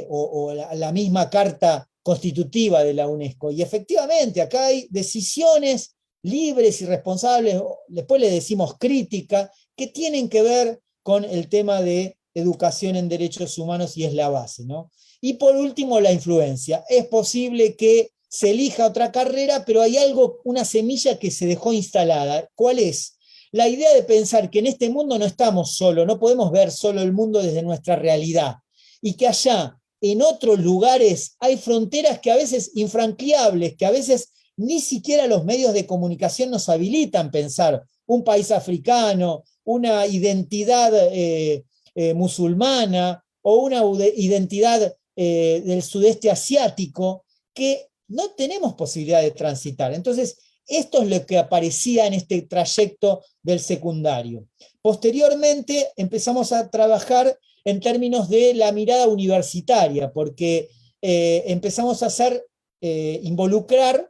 O la misma carta constitutiva de la UNESCO. Y efectivamente, acá hay decisiones libres y responsables, después le decimos crítica, que tienen que ver con el tema de educación en derechos humanos, y es la base, ¿no? Y por último, la influencia. Es posible que se elija otra carrera, pero hay algo, una semilla que se dejó instalada. ¿Cuál es? La idea de pensar que en este mundo no estamos solos, no podemos ver solo el mundo desde nuestra realidad, y que allá, en otros lugares, hay fronteras que a veces infranqueables, que a veces ni siquiera los medios de comunicación nos habilitan pensar un país africano, una identidad musulmana, o una identidad del sudeste asiático, que no tenemos posibilidad de transitar. Entonces, esto es lo que aparecía en este trayecto del secundario. Posteriormente empezamos a trabajar en términos de la mirada universitaria, porque empezamos a hacer involucrar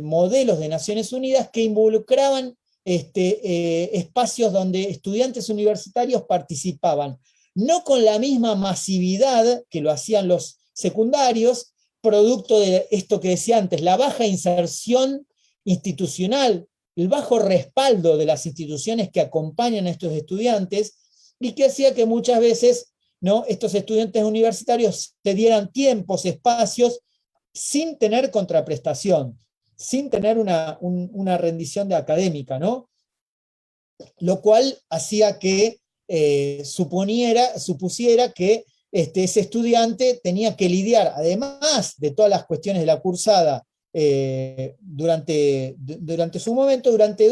modelos de Naciones Unidas que involucraban espacios donde estudiantes universitarios participaban, no con la misma masividad que lo hacían los secundarios, producto de esto que decía antes, la baja inserción institucional, el bajo respaldo de las instituciones que acompañan a estos estudiantes, y que hacía que muchas veces, ¿no?, estos estudiantes universitarios se dieran tiempos, espacios, sin tener contraprestación, sin tener una rendición de académica, ¿no? Lo cual hacía que supusiera que ese estudiante tenía que lidiar, además de todas las cuestiones de la cursada, durante su momento, durante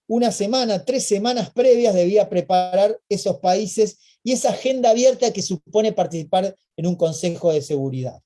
una semana, 3 semanas previas, debía preparar esos países y esa agenda abierta que supone participar en un Consejo de Seguridad,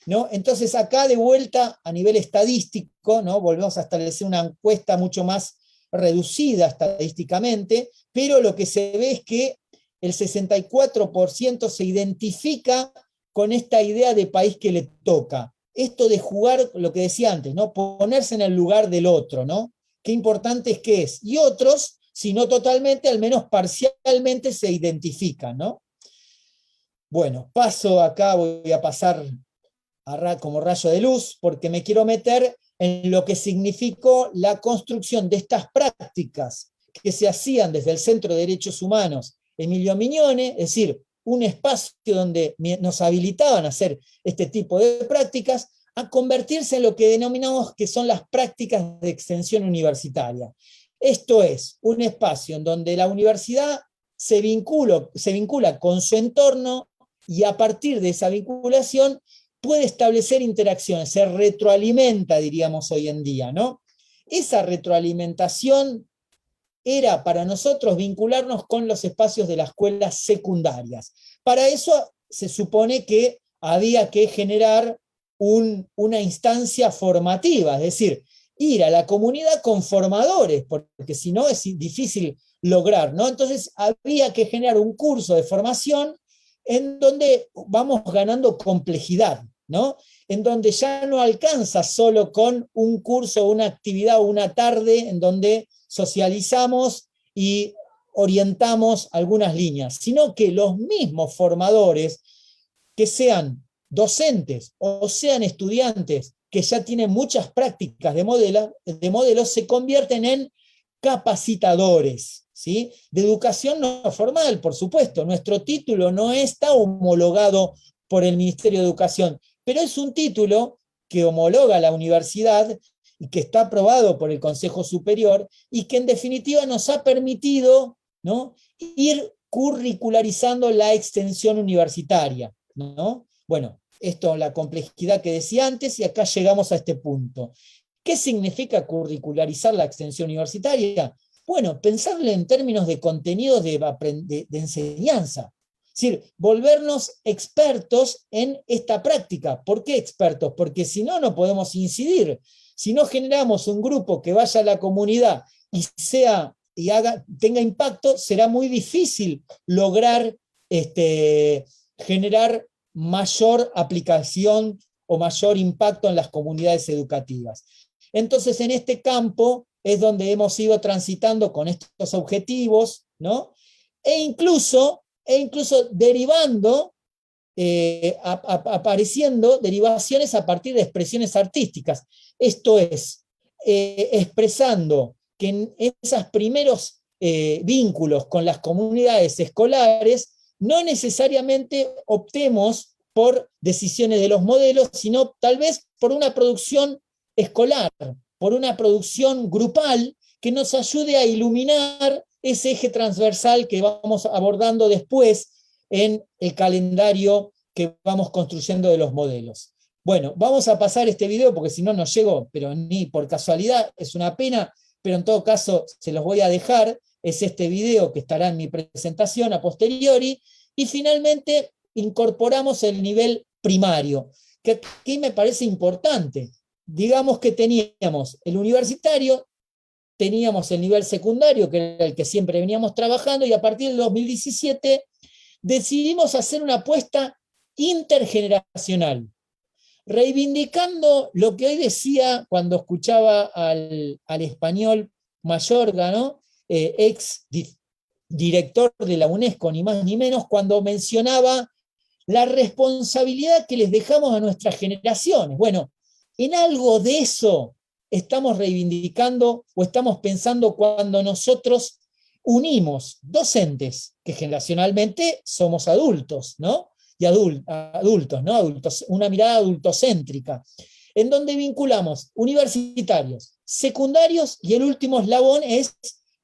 ¿no? Entonces acá de vuelta a nivel estadístico, ¿no?, volvemos a establecer una encuesta mucho más reducida estadísticamente, pero lo que se ve es que el 64% se identifica con esta idea de país que le toca. Esto de jugar, lo que decía antes, ¿no?, ponerse en el lugar del otro, ¿no? Qué importante es que es. Y otros, si no totalmente, al menos parcialmente se identifican, ¿no? Bueno, paso acá, voy a pasar como rayo de luz, porque me quiero meter en lo que significó la construcción de estas prácticas que se hacían desde el Centro de Derechos Humanos Emilio Mignone, es decir, un espacio donde nos habilitaban a hacer este tipo de prácticas, a convertirse en lo que denominamos que son las prácticas de extensión universitaria. Esto es un espacio en donde la universidad se vincula con su entorno y a partir de esa vinculación puede establecer interacciones, se retroalimenta, diríamos hoy en día, ¿no? Esa retroalimentación era para nosotros vincularnos con los espacios de las escuelas secundarias. Para eso se supone que había que generar una instancia formativa, es decir, ir a la comunidad con formadores, porque si no es difícil lograr, ¿no? Entonces había que generar un curso de formación en donde vamos ganando complejidad, ¿no? En donde ya no alcanza solo con un curso, una actividad o una tarde en donde socializamos y orientamos algunas líneas, sino que los mismos formadores, que sean docentes o sean estudiantes que ya tienen muchas prácticas de modelos, se convierten en capacitadores, ¿sí? De educación no formal, por supuesto. Nuestro título no está homologado por el Ministerio de Educación, pero es un título que homologa la universidad y que está aprobado por el Consejo Superior y que en definitiva nos ha permitido, ¿no?, ir curricularizando la extensión universitaria, ¿no? Bueno, esto es la complejidad que decía antes y acá llegamos a este punto. ¿Qué significa curricularizar la extensión universitaria? Bueno, pensarlo en términos de contenidos de enseñanza. Es decir, volvernos expertos en esta práctica. ¿Por qué expertos? Porque si no, no podemos incidir. Si no generamos un grupo que vaya a la comunidad y tenga impacto, será muy difícil lograr generar mayor aplicación o mayor impacto en las comunidades educativas. Entonces, en este campo es donde hemos ido transitando con estos objetivos, ¿no? E incluso derivando, apareciendo derivaciones a partir de expresiones artísticas. Esto es, expresando que en esos primeros vínculos con las comunidades escolares no necesariamente optemos por decisiones de los modelos, sino tal vez por una producción escolar, por una producción grupal que nos ayude a iluminar ese eje transversal que vamos abordando después en el calendario que vamos construyendo de los modelos. Bueno, vamos a pasar este video porque si no, no llego, pero ni por casualidad, es una pena, pero en todo caso se los voy a dejar. Es este video que estará en mi presentación a posteriori, y finalmente incorporamos el nivel primario, que aquí me parece importante. Digamos que teníamos el universitario, teníamos el nivel secundario, que era el que siempre veníamos trabajando, y a partir del 2017 decidimos hacer una apuesta intergeneracional. reivindicando lo que hoy decía cuando escuchaba al español Mayorga, ¿no? Ex director de la UNESCO, ni más ni menos, cuando mencionaba la responsabilidad que les dejamos a nuestras generaciones. Bueno, en algo de eso estamos reivindicando o estamos pensando cuando nosotros unimos docentes, que generacionalmente somos adultos, ¿no? Y adultos, ¿no? Adultos, una mirada adultocéntrica, en donde vinculamos universitarios, secundarios, y el último eslabón es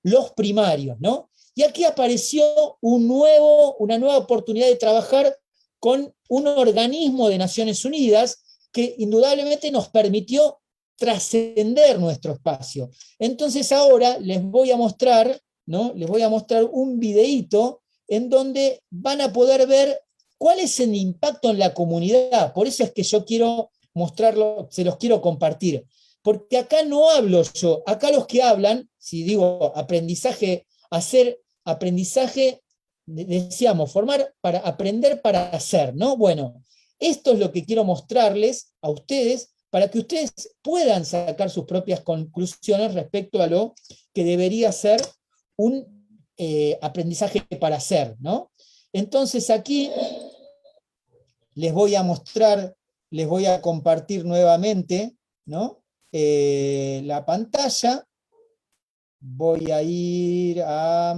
los primarios, ¿no? Y aquí apareció una nueva oportunidad de trabajar con un organismo de Naciones Unidas que indudablemente nos permitió trascender nuestro espacio. Entonces ahora les voy a mostrar, ¿no? Les voy a mostrar un videíto en donde van a poder ver cuál es el impacto en la comunidad. Por eso es que yo quiero mostrarlo, se los quiero compartir. Porque acá no hablo yo, acá los que hablan, si digo aprendizaje, hacer aprendizaje, decíamos, formar para aprender para hacer, ¿no? Bueno, esto es lo que quiero mostrarles a ustedes para que ustedes puedan sacar sus propias conclusiones respecto a lo que debería ser un aprendizaje para hacer, ¿no? Entonces aquí les voy a mostrar, les voy a compartir nuevamente, ¿no? La pantalla. Voy a ir a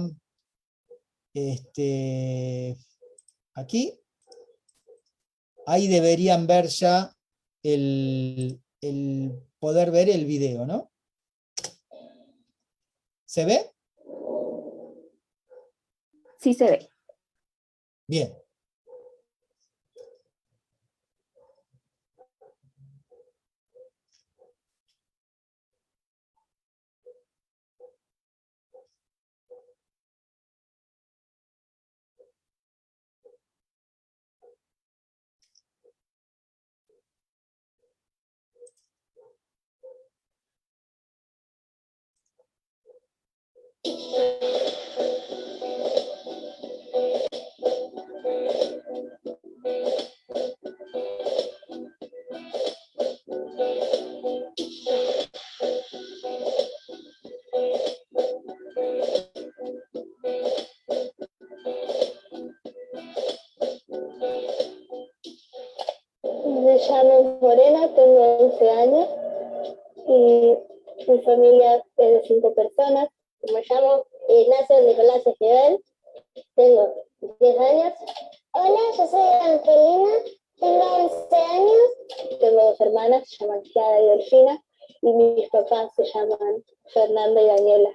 aquí. Ahí deberían ver ya el poder ver el video, ¿no? ¿Se ve? Sí se ve. Bien. Me llamo Morena, tengo 11 años y mi familia es de 5 personas. Me llamo Ignacio Nicolás Esquivel, tengo 10 años. Hola, yo soy Angelina, tengo 11 años. Tengo 2 hermanas, se llaman Clara y Delfina, y mis papás se llaman Fernanda y Daniela.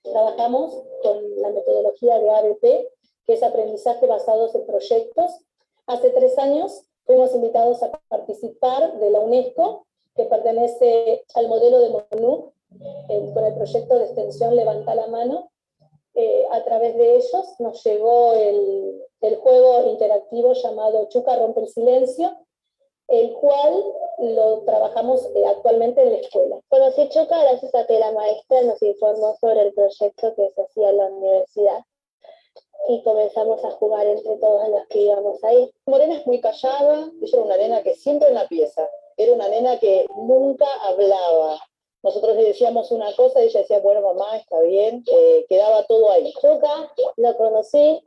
Trabajamos con la metodología de ABP, que es aprendizaje basados en proyectos. Hace 3 años fuimos invitados a participar de la UNESCO, que pertenece al modelo de MONUC, con el proyecto de extensión Levanta la Mano. A través de ellos nos llegó el juego interactivo llamado Chuca rompe el silencio, el cual lo trabajamos actualmente en la escuela. Conocí Chuca gracias a que la maestra nos informó sobre el proyecto que se hacía en la universidad y comenzamos a jugar entre todos los que íbamos ahí. Morena es muy callada, ella era una nena que siempre en la pieza, era una nena que nunca hablaba. Nosotros le decíamos una cosa y ella decía, bueno mamá, está bien, quedaba todo ahí. Chuca lo conocí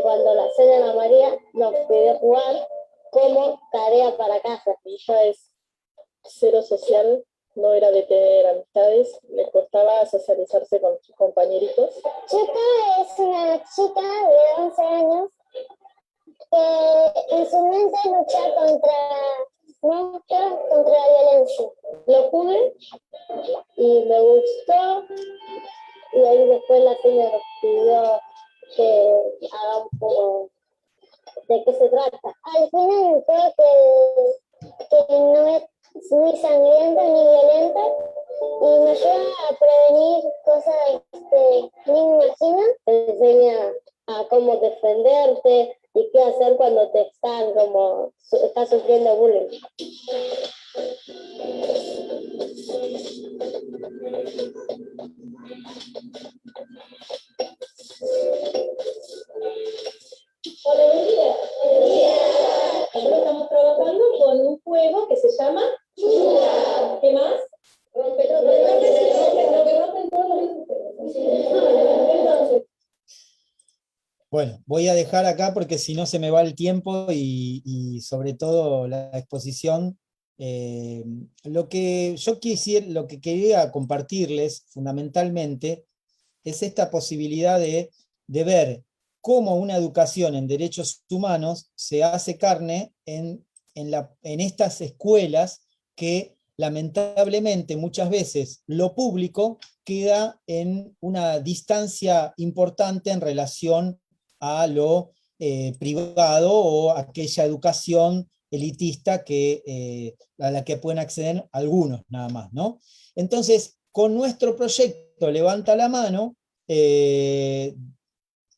cuando la señora María nos pidió jugar como tarea para casa. Ella es cero social, no era de tener amistades, le costaba socializarse con sus compañeritos. Chuca es una chica de 11 años que en su mente lucha contra la violencia. Lo jugué y me gustó, y ahí después la señora nos pidió que haga un poco de qué se trata. Al final creo que no es muy sangrienta ni violenta y me ayuda a prevenir cosas que ni me imagino. Te enseña a cómo defenderte y puede hacer cuando te están como, estás sufriendo bullying. Hola, buen día. Buen día. Nosotros estamos trabajando con un juego que se llama Chuga. ¿Qué más? Rompe todo. Lo que rompen todos los entonces. Bueno, voy a dejar acá porque si no se me va el tiempo y sobre todo la exposición. Lo que yo quisiera, lo que quería compartirles fundamentalmente es esta posibilidad de ver cómo una educación en derechos humanos se hace carne en estas escuelas que lamentablemente muchas veces lo público queda en una distancia importante en relación a lo privado o aquella educación elitista a la que pueden acceder algunos nada más, ¿no? Entonces, con nuestro proyecto Levanta la Mano,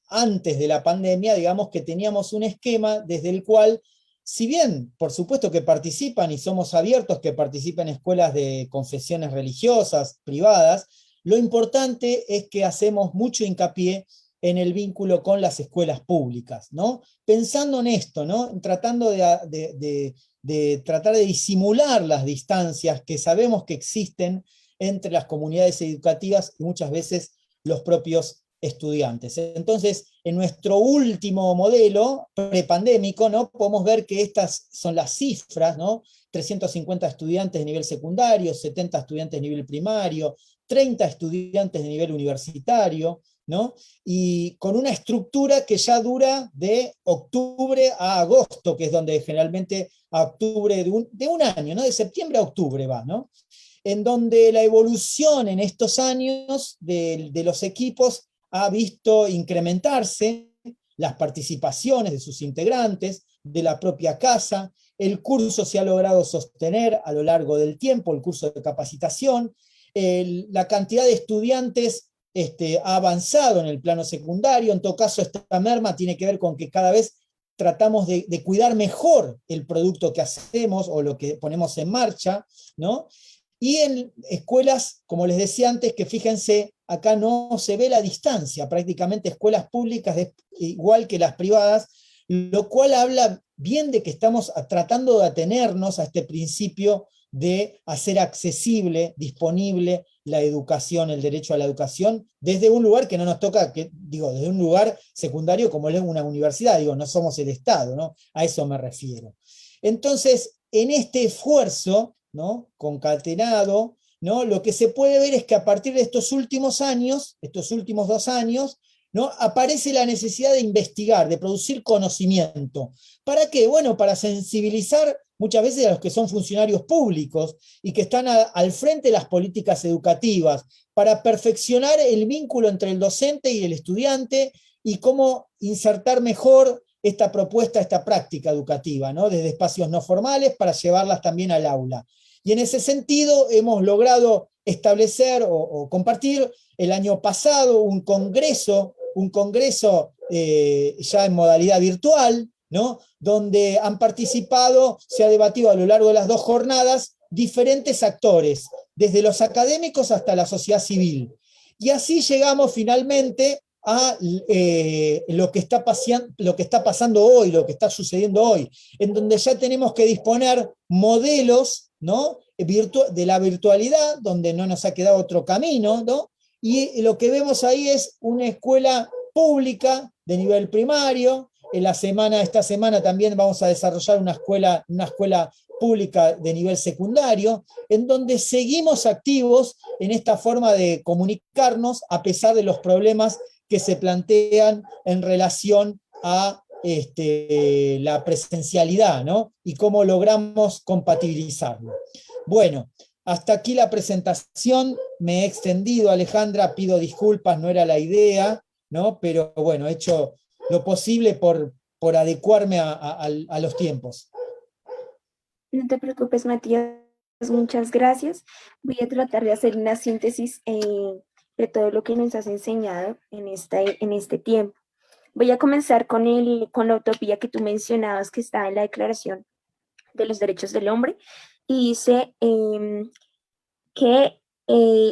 antes de la pandemia, digamos que teníamos un esquema desde el cual, si bien, por supuesto que participan y somos abiertos que participen escuelas de confesiones religiosas, privadas, lo importante es que hacemos mucho hincapié en el vínculo con las escuelas públicas, ¿no? Pensando en esto, ¿no? Tratando de tratar de disimular las distancias que sabemos que existen entre las comunidades educativas y muchas veces los propios estudiantes. Entonces, en nuestro último modelo prepandémico, ¿no? Podemos ver que estas son las cifras, ¿no? 350 estudiantes de nivel secundario, 70 estudiantes de nivel primario, 30 estudiantes de nivel universitario, ¿no? Y con una estructura que ya dura de octubre a agosto, que es donde generalmente a octubre de un año, ¿no? De septiembre a octubre va, ¿no? En donde la evolución en estos años de los equipos ha visto incrementarse las participaciones de sus integrantes, de la propia casa, el curso se ha logrado sostener a lo largo del tiempo, el curso de capacitación, la cantidad de estudiantes ha avanzado en el plano secundario, en todo caso esta merma tiene que ver con que cada vez tratamos de cuidar mejor el producto que hacemos o lo que ponemos en marcha, ¿no? Y en escuelas, como les decía antes, que fíjense, acá no se ve la distancia, prácticamente escuelas públicas igual que las privadas, lo cual habla bien de que estamos tratando de atenernos a este principio de hacer accesible, disponible la educación, el derecho a la educación, desde un lugar que no nos toca, desde un lugar secundario como es una universidad, no somos el Estado, ¿no? A eso me refiero. Entonces, en este esfuerzo, ¿no? Concatenado, ¿no? Lo que se puede ver es que a partir de estos últimos años, estos últimos 2 años, ¿no? Aparece la necesidad de investigar, de producir conocimiento. ¿Para qué? Bueno, para sensibilizar muchas veces a los que son funcionarios públicos y que están al frente de las políticas educativas, para perfeccionar el vínculo entre el docente y el estudiante y cómo insertar mejor esta propuesta, esta práctica educativa, ¿no? Desde espacios no formales para llevarlas también al aula. Y en ese sentido hemos logrado establecer o compartir el año pasado un congreso ya en modalidad virtual, ¿no? Donde han participado, se ha debatido a lo largo de las 2 jornadas, diferentes actores, desde los académicos hasta la sociedad civil. Y así llegamos finalmente a lo que está pasando hoy, lo que está sucediendo hoy, en donde ya tenemos que disponer modelos, ¿no? De la virtualidad, donde no nos ha quedado otro camino, ¿no? Y lo que vemos ahí es una escuela pública de nivel primario. Esta semana también vamos a desarrollar una escuela pública de nivel secundario, en donde seguimos activos en esta forma de comunicarnos a pesar de los problemas que se plantean en relación a la presencialidad, ¿no? Y cómo logramos compatibilizarlo. Bueno, hasta aquí la presentación, me he extendido, Alejandra, pido disculpas, no era la idea, ¿no? Pero bueno, he hecho lo posible por adecuarme a los tiempos. No te preocupes, Matías, muchas gracias. Voy a tratar de hacer una síntesis de todo lo que nos has enseñado en este tiempo. Voy a comenzar con la utopía que tú mencionabas, que está en la Declaración de los Derechos del Hombre, y dice que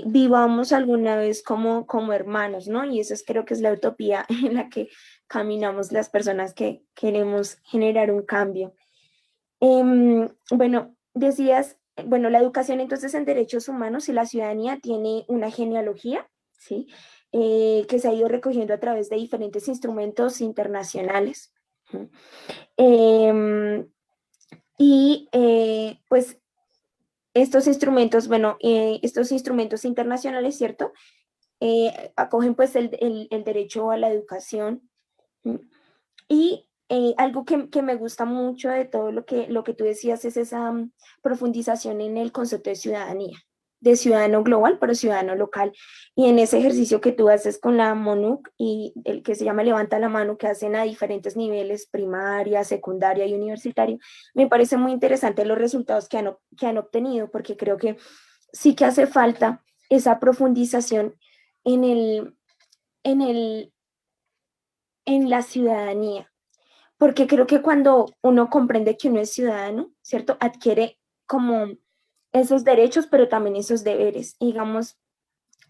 vivamos alguna vez como hermanos, ¿no? Y eso creo que es la utopía en la que caminamos las personas que queremos generar un cambio. Bueno, decías, bueno, la educación entonces en derechos humanos y la ciudadanía tiene una genealogía, ¿sí? Que se ha ido recogiendo a través de diferentes instrumentos internacionales. ¿Sí? Y pues estos instrumentos, bueno, estos instrumentos internacionales, ¿cierto? Acogen pues el derecho a la educación. ¿Sí? Y algo que me gusta mucho de todo lo que tú decías es esa profundización en el concepto de ciudadanía, de ciudadano global, pero ciudadano local. Y en ese ejercicio que tú haces con la MONUC y el que se llama Levanta la Mano, que hacen a diferentes niveles, primaria, secundaria y universitario, me parece muy interesante los resultados que han obtenido, porque creo que sí que hace falta esa profundización en en el, en la ciudadanía, porque creo que cuando uno comprende que uno es ciudadano, ¿cierto? Adquiere como esos derechos, pero también esos deberes. Digamos,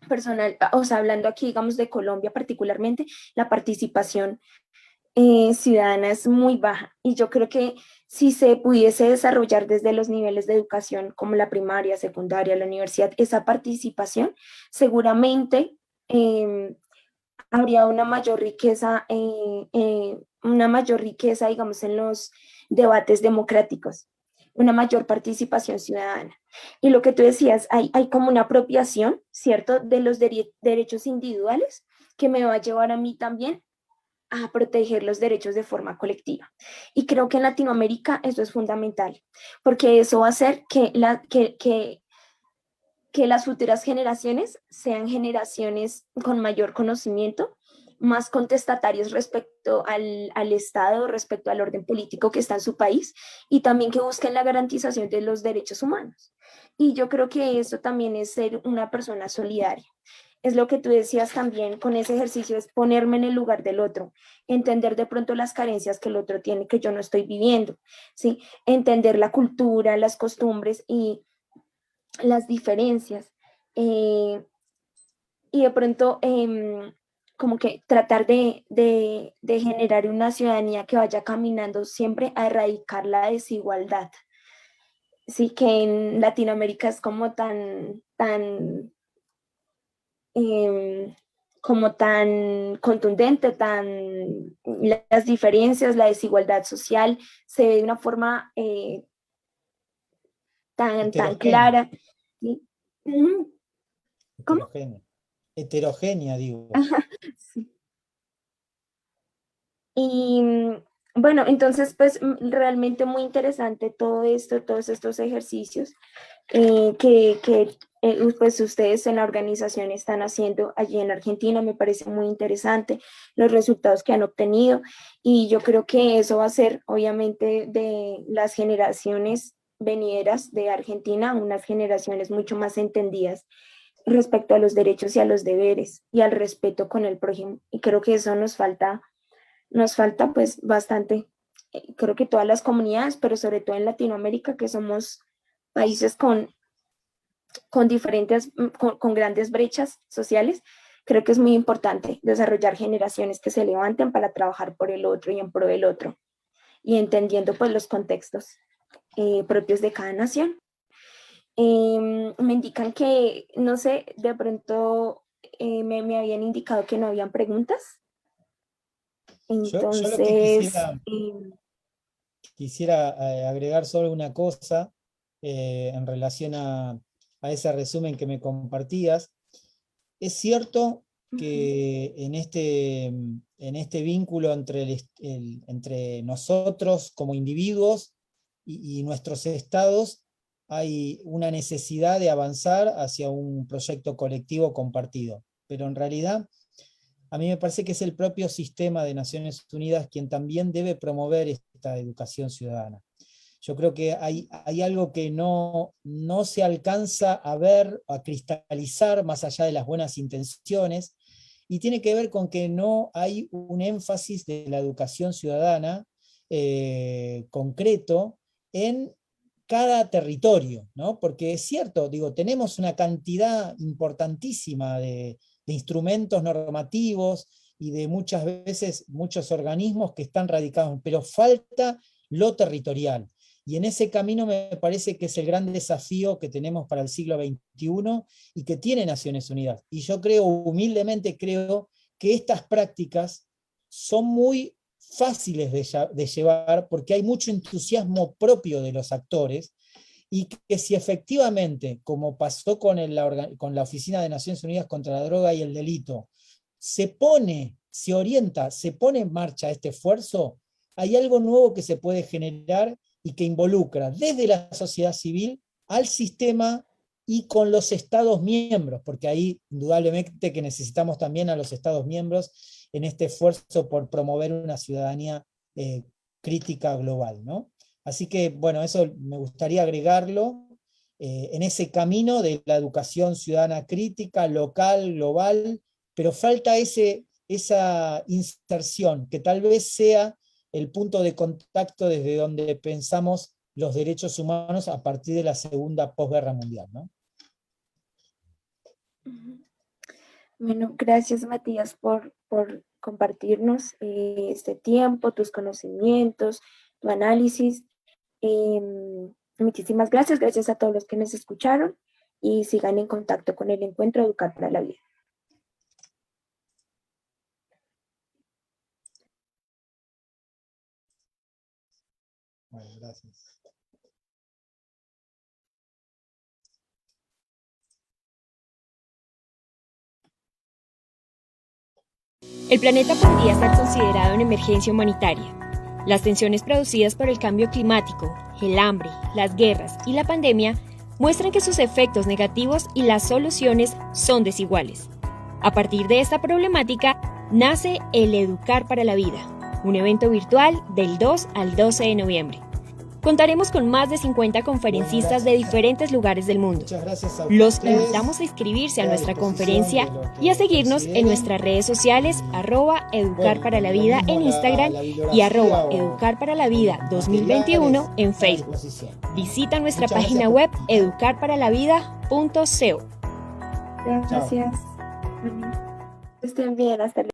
personal, o sea, hablando aquí, digamos, de Colombia particularmente, la participación ciudadana es muy baja y yo creo que si se pudiese desarrollar desde los niveles de educación como la primaria, secundaria, la universidad, esa participación, seguramente habría una mayor riqueza, digamos, en los debates democráticos, una mayor participación ciudadana. Y lo que tú decías, hay como una apropiación, ¿cierto?, de los derechos individuales que me va a llevar a mí también a proteger los derechos de forma colectiva. Y creo que en Latinoamérica eso es fundamental, porque eso va a hacer que las futuras generaciones sean generaciones con mayor conocimiento, más contestatarios respecto al Estado, respecto al orden político que está en su país y también que busquen la garantización de los derechos humanos. Y yo creo que eso también es ser una persona solidaria. Es lo que tú decías también con ese ejercicio, es ponerme en el lugar del otro, entender de pronto las carencias que el otro tiene que yo no estoy viviendo, ¿sí? Entender la cultura, las costumbres y las diferencias y de pronto como que tratar de generar una ciudadanía que vaya caminando siempre a erradicar la desigualdad. Sí, que en Latinoamérica es em, como tan contundente, las diferencias, la desigualdad social se ve de una forma tan Heterogénea, clara. ¿Sí? ¿Cómo? heterogénea. Heterogénea, digo. Sí. Y bueno, entonces pues realmente muy interesante todo esto, todos estos ejercicios pues ustedes en la organización están haciendo allí en Argentina, me parece muy interesante los resultados que han obtenido y yo creo que eso va a ser obviamente de las generaciones venideras de Argentina, unas generaciones mucho más entendidas respecto a los derechos y a los deberes y al respeto con el prójimo y creo que eso nos falta pues bastante, creo que todas las comunidades, pero sobre todo en Latinoamérica, que somos países con diferentes, con grandes brechas sociales, creo que es muy importante desarrollar generaciones que se levanten para trabajar por el otro y en pro del otro, y entendiendo pues los contextos propios de cada nación. Me indican que, no sé, de pronto me habían indicado que no habían preguntas. Yo lo que Entonces, quisiera agregar solo una cosa en relación a ese resumen que me compartías. Es cierto que en este vínculo entre nosotros como individuos y nuestros estados hay una necesidad de avanzar hacia un proyecto colectivo compartido. Pero en realidad a mí me parece que es el propio sistema de Naciones Unidas quien también debe promover esta educación ciudadana. Yo creo que hay algo que no se alcanza a ver, a cristalizar más allá de las buenas intenciones, y tiene que ver con que no hay un énfasis de la educación ciudadana concreto en cada territorio, ¿no? Porque es cierto, digo, tenemos una cantidad importantísima de instrumentos normativos y de muchas veces muchos organismos que están radicados, pero falta lo territorial. Y en ese camino me parece que es el gran desafío que tenemos para el siglo XXI y que tiene Naciones Unidas. Y yo creo, humildemente creo, que estas prácticas son muy fáciles de llevar porque hay mucho entusiasmo propio de los actores, y que si efectivamente, como pasó con la Oficina de Naciones Unidas contra la Droga y el Delito, se orienta, se pone en marcha este esfuerzo, hay algo nuevo que se puede generar y que involucra desde la sociedad civil al sistema y con los Estados miembros, porque ahí indudablemente que necesitamos también a los Estados miembros en este esfuerzo por promover una ciudadanía crítica global, ¿no? Así que, bueno, eso me gustaría agregarlo en ese camino de la educación ciudadana crítica, local, global, pero falta esa inserción, que tal vez sea el punto de contacto desde donde pensamos los derechos humanos a partir de la segunda posguerra mundial, ¿no? Bueno, gracias Matías por compartirnos este tiempo, tus conocimientos, tu análisis. Muchísimas gracias, gracias a todos los que nos escucharon y sigan en contacto con el Encuentro Educar para la Vida. Bueno, gracias. El planeta podría estar considerado una emergencia humanitaria. Las tensiones producidas por el cambio climático, el hambre, las guerras y la pandemia muestran que sus efectos negativos y las soluciones son desiguales. A partir de esta problemática, nace el Educar para la Vida, un evento virtual del 2 al 12 de noviembre. Contaremos con más de 50 conferencistas de diferentes lugares del mundo. Los invitamos a inscribirse a nuestra conferencia y a seguirnos en nuestras redes sociales @educarparalavida en Instagram y @educarparalavida 2021 en Facebook. Visita nuestra página web educarparalavida.co. Gracias. Estén bien, hasta luego.